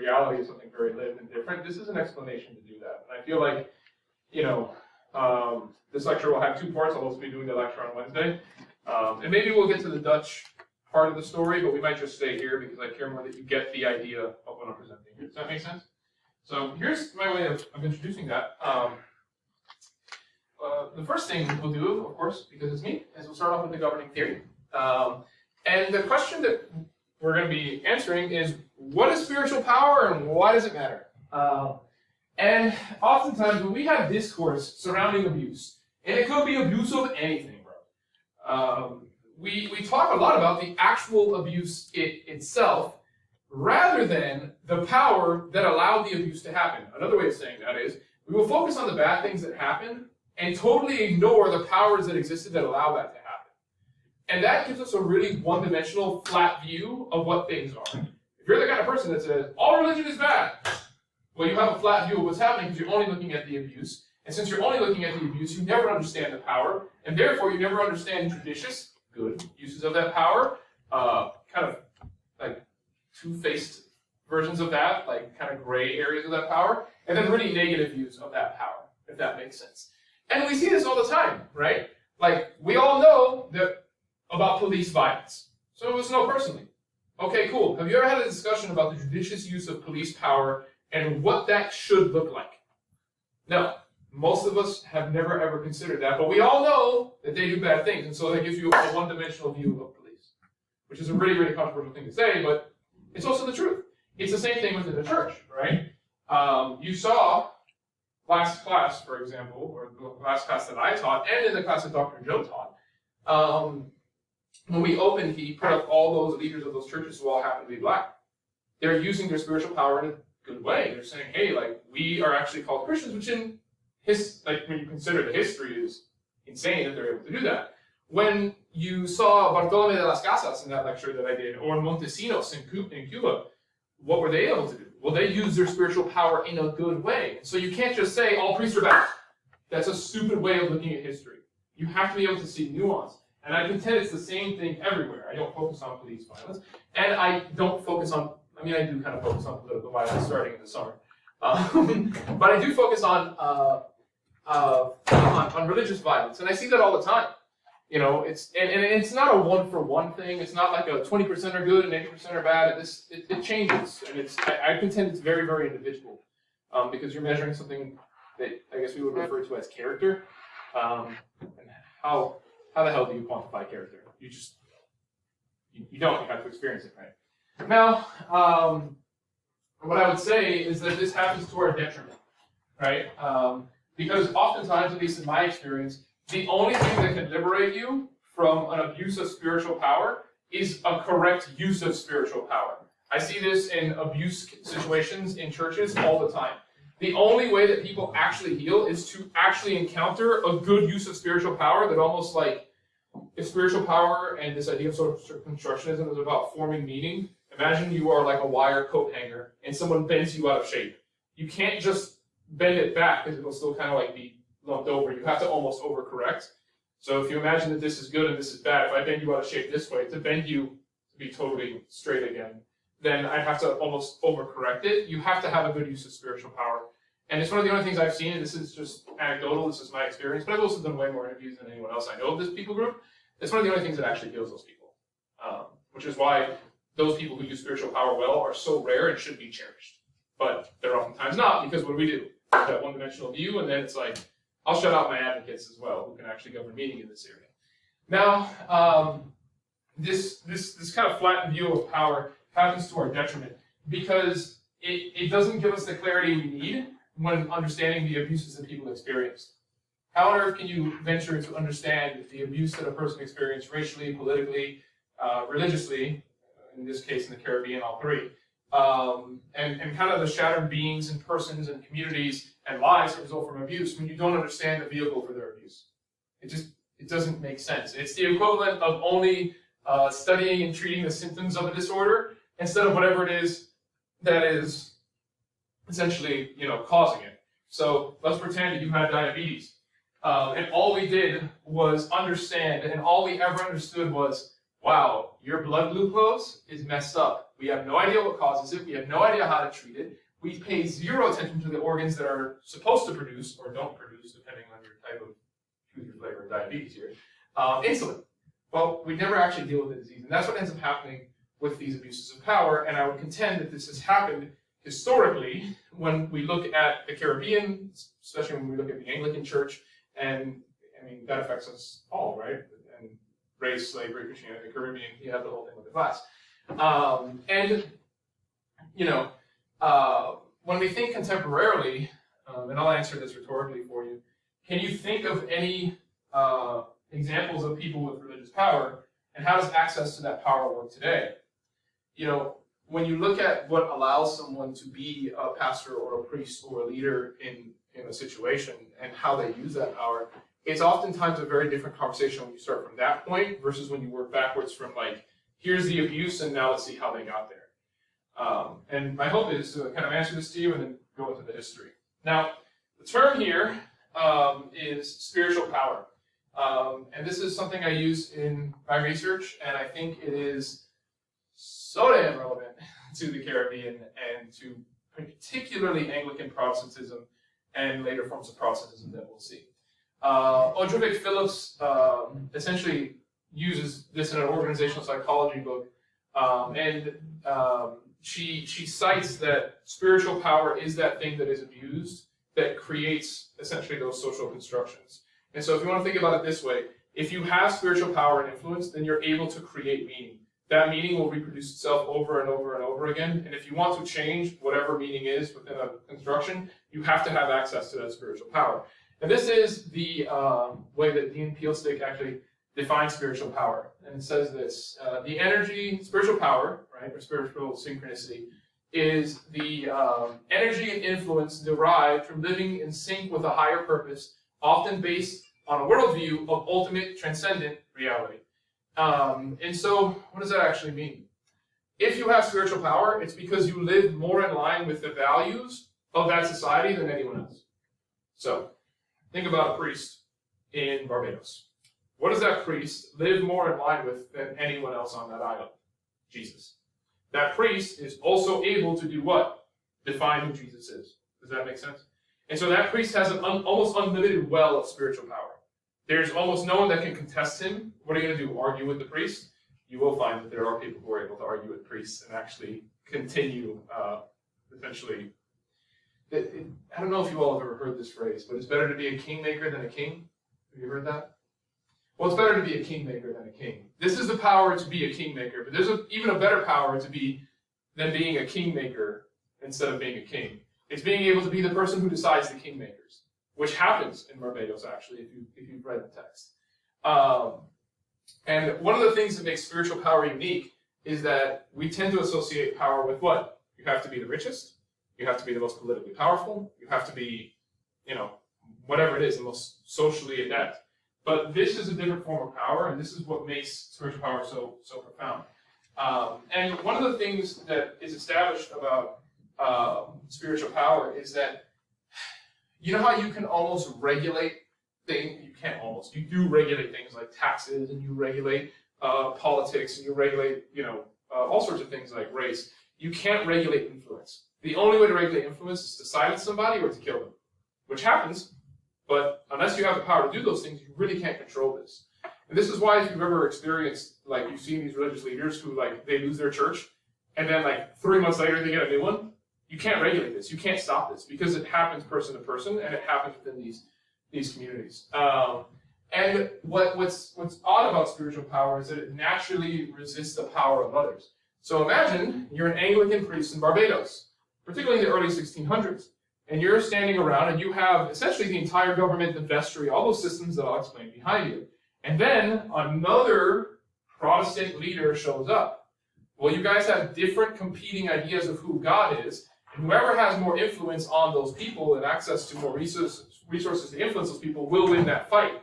reality is something very lived and different. This is an explanation to do that. And I feel like, you know, this lecture will have two parts. I'll also be doing the lecture on Wednesday. And maybe we'll get to the Dutch part of the story, but we might just stay here because I care more that you get the idea of what I'm presenting here. Does that make sense? So here's my way of introducing that. The first thing we'll do, of course, because it's me, is we'll start off with the governing theory. And the question that we're going to be answering is, what is spiritual power and why does it matter? And oftentimes when we have discourse surrounding abuse, and it could be abuse of anything, bro. We talk a lot about the actual abuse itself rather than the power that allowed the abuse to happen. Another way of saying that is, we will focus on the bad things that happen and totally ignore the powers that existed that allow that to happen. And that gives us a really one-dimensional, flat view of what things are. If you're the kind of person that says, all religion is bad, well, you have a flat view of what's happening because you're only looking at the abuse. And since you're only looking at the abuse, you never understand the power, and therefore you never understand judicious, good uses of that power, kind of like two-faced versions of that, like kind of gray areas of that power, and then really negative views of that power, if that makes sense. And we see this all the time, right? Like, we all know that about police violence. So let's know personally. Okay, cool. Have you ever had a discussion about the judicious use of police power and what that should look like? No. Most of us have never ever considered that, but we all know that they do bad things, and so that gives you a one-dimensional view of police, which is a really, really controversial thing to say, but it's also the truth. It's the same thing within the church, right? You saw last class, for example, or the last class that I taught, and in the class that Dr. Joe taught, when we opened, he put up all those leaders of those churches who all happen to be black. They're using their spiritual power in a good way. They're saying, hey, like, we are actually called Christians, which in when you consider the history is insane that they're able to do that. When you saw Bartolomé de las Casas in that lecture that I did, or Montesinos in Cuba, what were they able to do? Well, they used their spiritual power in a good way. So you can't just say all priests are bad. That's a stupid way of looking at history. You have to be able to see nuance. And I contend it's the same thing everywhere. I don't focus on police violence. And I don't focus on, I mean, I do kind of focus on political violence starting in the summer. But I do focus on religious violence. And I see that all the time. You know, it's not a one-for-one thing. It's not like a 20% are good and 80% are bad. It changes. And I contend it's very, very individual. Because you're measuring something that I guess we would refer to as character. And how the hell do you quantify character? You don't. You have to experience it, right? Now, what I would say is that this happens to our detriment, right? Because oftentimes, at least in my experience, the only thing that can liberate you from an abuse of spiritual power is a correct use of spiritual power. I see this in abuse situations in churches all the time. The only way that people actually heal is to actually encounter a good use of spiritual power that almost like, if spiritual power and this idea of sort of constructionism is about forming meaning, imagine you are like a wire coat hanger and someone bends you out of shape. You can't just bend it back because it'll still kind of like be lumped over. You have to almost overcorrect. So if you imagine that this is good and this is bad, if I bend you out of shape this way, to bend you to be totally straight again, then I'd have to almost overcorrect it. You have to have a good use of spiritual power. And it's one of the only things I've seen, and this is just anecdotal, this is my experience, but I've also done way more interviews than anyone else I know of this people group. It's one of the only things that actually heals those people. Which is why those people who use spiritual power well are so rare and should be cherished. But they're oftentimes not, because what do? That one-dimensional view, and then it's like, I'll shut out my advocates as well, who can actually govern meaning in this area. Now, this kind of flattened view of power happens to our detriment, because it doesn't give us the clarity we need when understanding the abuses that people experienced. How on earth can you venture to understand the abuse that a person experienced racially, politically, religiously, in this case in the Caribbean, all three, and kind of the shattered beings and persons and communities and lives that result from abuse when you don't understand the vehicle for their abuse? It doesn't make sense. It's the equivalent of only studying and treating the symptoms of a disorder instead of whatever it is that is essentially, causing it. So let's pretend that you had diabetes, and all we did was understand, and all we ever understood was, wow, your blood glucose is messed up. We have no idea what causes it. We have no idea how to treat it. We pay zero attention to the organs that are supposed to produce or don't produce, depending on your type of choose your flavor of diabetes here, insulin. Well, we never actually deal with the disease, and that's what ends up happening with these abuses of power. And I would contend that this has happened historically when we look at the Caribbean, especially when we look at the Anglican Church, and I mean that affects us all, right? And race, slavery, Christianity, the Caribbean, you have the whole thing with the class. When we think contemporarily, and I'll answer this rhetorically for you, can you think of any examples of people with religious power, and how does access to that power work today? You know, when you look at what allows someone to be a pastor or a priest or a leader in a situation and how they use that power, it's oftentimes a very different conversation when you start from that point versus when you work backwards from like, here's the abuse and now let's see how they got there. And my hope is to kind of answer this to you and then go into the history. Now, the term here is spiritual power. And this is something I use in my research, and I think it is so damn relevant to the Caribbean and to particularly Anglican Protestantism and later forms of Protestantism that we'll see. Odrovic Phillips essentially uses this in an organizational psychology book, she cites that spiritual power is that thing that is abused that creates essentially those social constructions. And so if you want to think about it this way, if you have spiritual power and influence, then you're able to create meaning. That meaning will reproduce itself over and over and over again. And if you want to change whatever meaning is within a construction, you have to have access to that spiritual power. And this is the way that Dean Peelstick actually defines spiritual power. And it says this, the energy, spiritual power, right, or spiritual synchronicity, is the energy and influence derived from living in sync with a higher purpose, often based on a worldview of ultimate transcendent reality. And so, what does that actually mean? If you have spiritual power, it's because you live more in line with the values of that society than anyone else. So, think about a priest in Barbados. What does that priest live more in line with than anyone else on that island? Jesus. That priest is also able to do what? Define who Jesus is. Does that make sense? And so that priest has an almost unlimited well of spiritual power. There's almost no one that can contest him. What are you going to do? Argue with the priest? You will find that there are people who are able to argue with priests and actually continue, essentially. I don't know if you all have ever heard this phrase, but it's better to be a kingmaker than a king. Have you heard that? Well, it's better to be a kingmaker than a king. This is the power to be a kingmaker, but there's even a better power to be than being a kingmaker instead of being a king. It's being able to be the person who decides the kingmakers, which happens in Barbados, actually, if you've read the text. And one of the things that makes spiritual power unique is that we tend to associate power with what? You have to be the richest, you have to be the most politically powerful, you have to be, whatever it is, the most socially adept. But this is a different form of power, and this is what makes spiritual power so profound. And one of the things that is established about spiritual power is that, you know how you can almost regulate things? You can't almost. You do regulate things like taxes, and you regulate politics, and you regulate, all sorts of things like race. You can't regulate influence. The only way to regulate influence is to silence somebody or to kill them, which happens. But unless you have the power to do those things, you really can't control this. And this is why if you've ever experienced, you've seen these religious leaders who, they lose their church, and then, 3 months later they get a new one, you can't regulate this. You can't stop this because it happens person to person, and it happens within these communities. And what's odd about spiritual power is that it naturally resists the power of others. So imagine you're an Anglican priest in Barbados, particularly in the early 1600s. And you're standing around and you have essentially the entire government, the vestry, all those systems that I'll explain behind you. And then another Protestant leader shows up. Well, you guys have different competing ideas of who God is, and whoever has more influence on those people and access to more resources to influence those people will win that fight.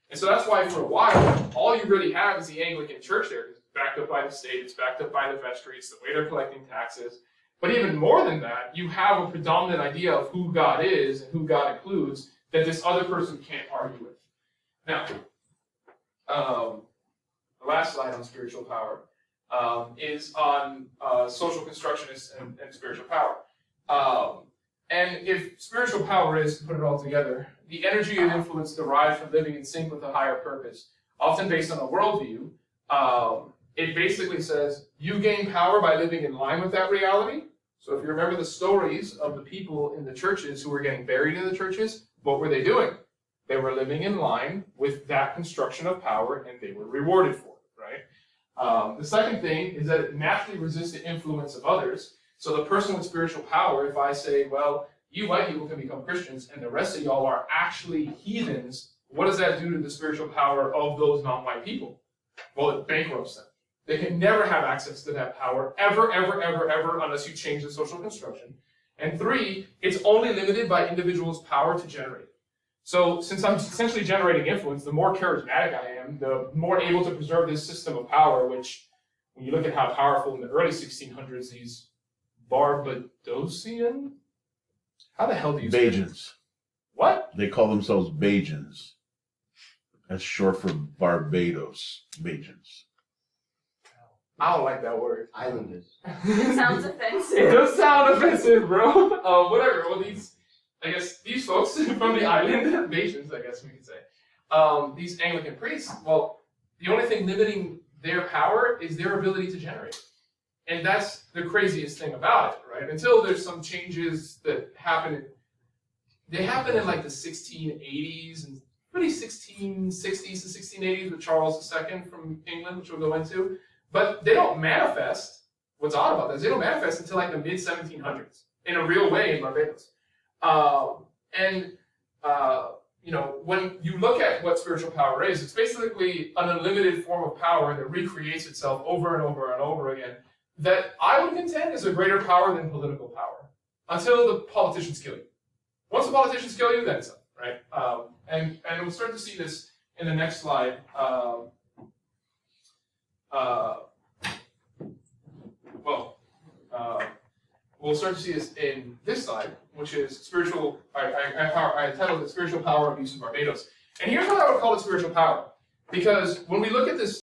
And so that's why for a while, all you really have is the Anglican Church there. It's backed up by the state, it's backed up by the vestry, it's the way they're collecting taxes. But even more than that, you have a predominant idea of who God is and who God includes that this other person can't argue with. Now, the last slide on spiritual power. is on social constructionists and spiritual power. And if spiritual power is, to put it all together, the energy and influence derived from living in sync with a higher purpose, often based on a worldview, it basically says you gain power by living in line with that reality. So if you remember the stories of the people in the churches who were getting buried in the churches, what were they doing? They were living in line with that construction of power, and they were rewarded for it, right? The second thing is that it naturally resists the influence of others. So the person with spiritual power, if I say, well, you white people can become Christians, and the rest of y'all are actually heathens, what does that do to the spiritual power of those non-white people? Well, it bankrupts them. They can never have access to that power, ever, ever, ever, ever, unless you change the social construction. And three, it's only limited by individuals' power to generate. So since I'm essentially generating influence, the more charismatic I am, the more able to preserve this system of power, which, when you look at how powerful in the early 1600s, these Barbadosian? How the hell do you say Bajans. What? They call themselves Bajans. That's short for Barbados. Bajans. I don't like that word. Islanders. It sounds offensive. It does sound offensive, bro. Whatever. Well, these folks from the island, Bajans, I guess we could say, these Anglican priests, well, the only thing limiting their power is their ability to generate. And that's the craziest thing about it, right? Until there's some changes that happen. They happen in like the 1680s and pretty 1660s to 1680s with Charles II from England, which we'll go into. But they don't manifest. What's odd about this? They don't manifest until like the mid 1700s in a real way in Barbados. When you look at what spiritual power is, it's basically an unlimited form of power that recreates itself over and over and over again. That I would contend is a greater power than political power, until the politicians kill you. Once the politicians kill you, then it's up, right? And we'll start to see this in the next slide. We'll start to see this in this slide, which is spiritual. I titled it "Spiritual Power Abuse in Barbados," and here's what I would call it: spiritual power, because when we look at this